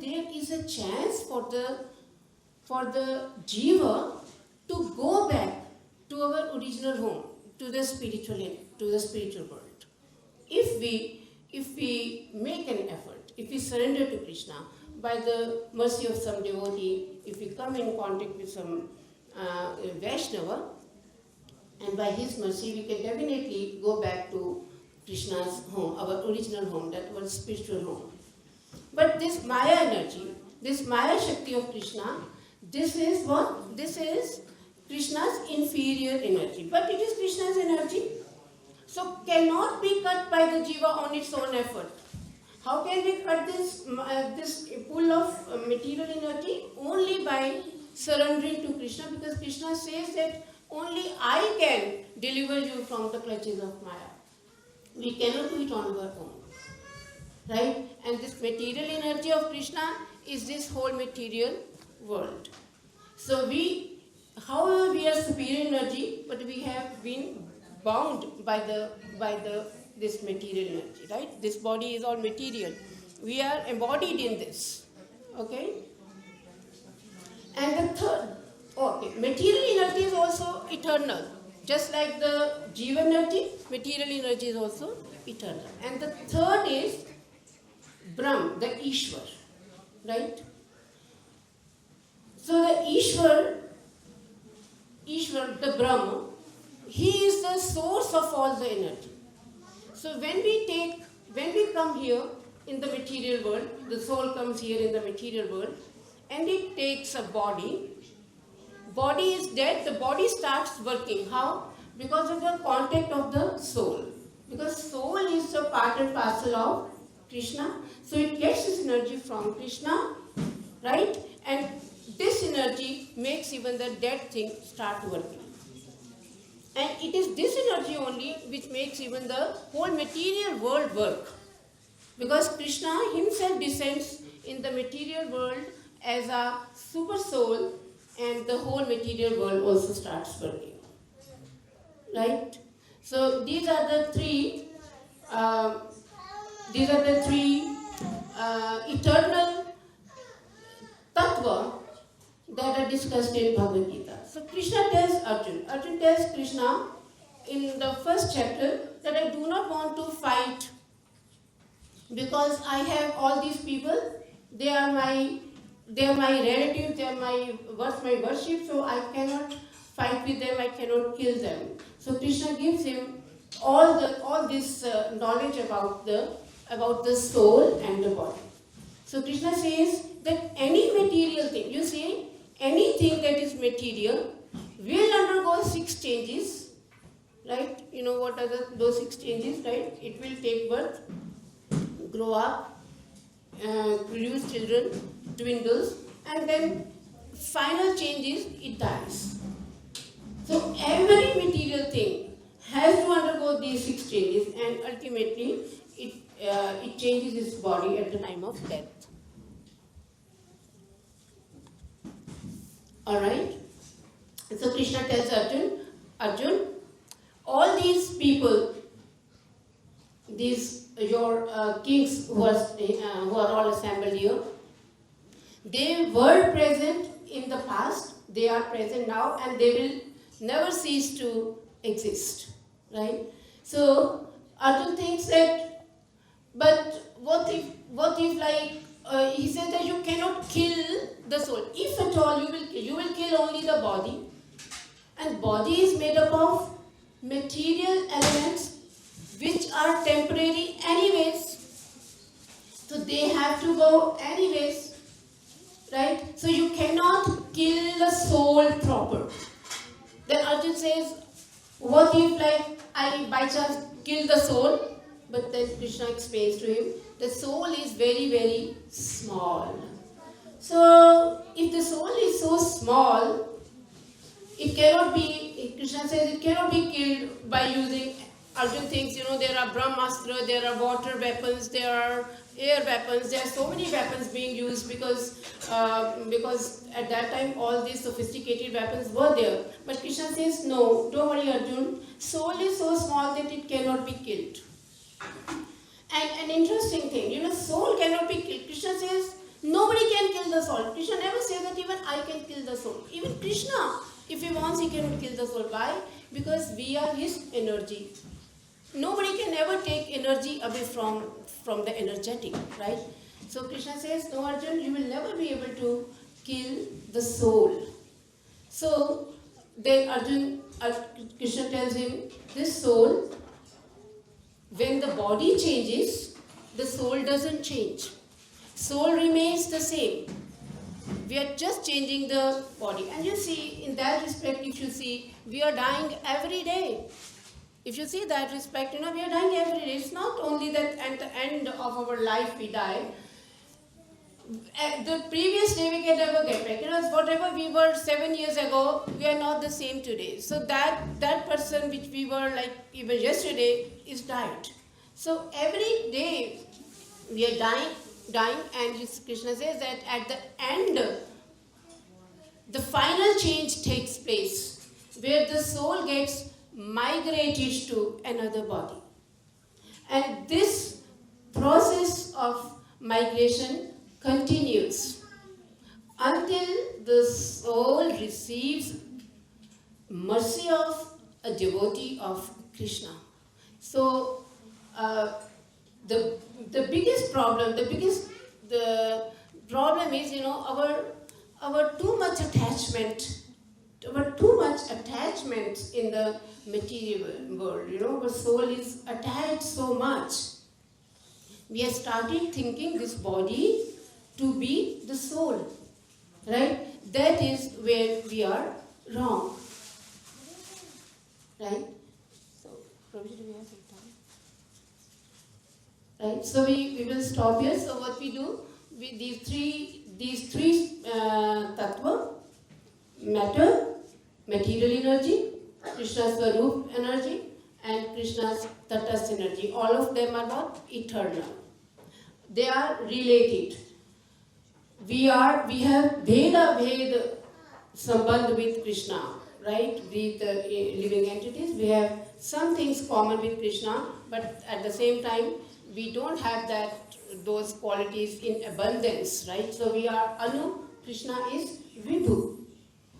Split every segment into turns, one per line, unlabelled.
there is a chance for the jiva to go back to our original home, to the spiritual world. If we make an effort, if we surrender to Krishna, by the mercy of some devotee, if we come in contact with some Vaishnava, and by his mercy we can definitely go back to Krishna's home, our original home, that was spiritual home. But this Maya energy, this Maya Shakti of Krishna, this is what? This is Krishna's inferior energy. But it is Krishna's energy, so cannot be cut by the jiva on its own effort. How can we cut this pool of material energy? Only by surrendering to Krishna, because Krishna says that only I can deliver you from the clutches of Maya. We cannot do it on our own. Right? And this material energy of Krishna is this whole material world. So however we are superior energy, but we have been bound by this material energy, right? This body is all material. We are embodied in this. Okay? And the third, material energy is also eternal. Just like the jiva energy, material energy is also eternal. And the third is Brahm, the Ishwar, right? So the Ishwar, the Brahma, he is the source of all the energy. So when we come here in the material world, the soul comes here in the material world, and it takes a body. Body is dead, the body starts working. How? Because of the contact of the soul. Because soul is a part and parcel of Krishna, so it gets its energy from Krishna, right? And this energy makes even the dead thing start working. And it is this energy only which makes even the whole material world work. Because Krishna himself descends in the material world as a super soul, and the whole material world also starts working. Right? So these are the three eternal tattva that are discussed in Bhagavad Gita. So Krishna tells Arjun tells Krishna in the first chapter that I do not want to fight because I have all these people, they are my relatives, they are my worship, so I cannot fight with them, I cannot kill them. So Krishna gives him all this knowledge about the soul and the body. So Krishna says that any material thing, you see, anything that is material will undergo 6 changes, right? You know what are those 6 changes, right? It will take birth, grow up, produce children, dwindles, and then final change is it dies. So every material thing has to undergo these 6 changes, and ultimately it changes its body at the time of death. Alright? So Krishna tells Arjun, all these people, your kings who are all assembled here, they were present in the past, they are present now, and they will never cease to exist. Right? So Arjun thinks that, but what if he says that you cannot kill the soul. If at all you will kill only the body, and body is made up of material elements which are temporary anyways, so they have to go anyways, right? So you cannot kill the soul proper. Then Arjun says, what if I by chance kill the soul? But then Krishna explains to him, the soul is very, very small. So if the soul is so small, it cannot be, Krishna says it cannot be killed by using, Arjun thinks, there are Brahmastra, there are water weapons, there are air weapons, there are so many weapons being used because at that time all these sophisticated weapons were there. But Krishna says, no, don't worry Arjun, soul is so small that it cannot be killed. And an interesting thing, soul cannot be killed. Krishna says, nobody kill the soul. Krishna never says that even I can kill the soul. Even Krishna, if he wants, he can kill the soul. Why? Because we are his energy. Nobody can ever take energy away from the energetic, right? So Krishna says, no Arjun, you will never be able to kill the soul. So then Krishna tells him, this soul, when the body changes, the soul doesn't change. Soul remains the same. We are just changing the body. And you see, in that respect, if you see, we are dying every day. If you see that respect, we are dying every day. It's not only that at the end of our life we die. At the previous day we can never get back. Whatever we were 7 years ago, we are not the same today. So that person which we were like even yesterday is died. So every day we are dying, and Krishna says that at the end, the final change takes place, where the soul gets migrated to another body. And this process of migration continues until the soul receives mercy of a devotee of Krishna. So the biggest problem, the problem is, our too much attachment in the material world. Our soul is attached so much. We have started thinking this body to be the soul, right? That is where we are wrong, right? So, Prabhuji, do we have some time? Right. So we will stop here. So what we do with these three tattva, matter, material energy, Krishna's Swarup energy, and Krishna's Tatastha energy. All of them are not eternal. They are related. We have Veda Sambandh with Krishna, right? With living entities. We have some things common with Krishna, but at the same time, we don't have those qualities in abundance, right? So we are Anu, Krishna is Vibhu.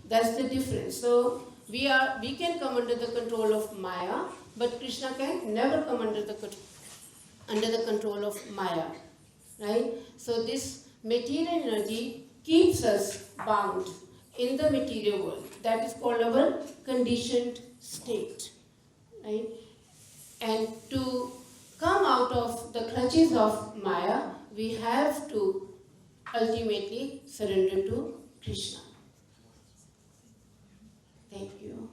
That's the difference. So we can come under the control of Maya, but Krishna can never come under the control of Maya, right? So this material energy keeps us bound in the material world. That is called our conditioned state, right? And to come out of the clutches of Maya, we have to ultimately surrender to Krishna. Thank you.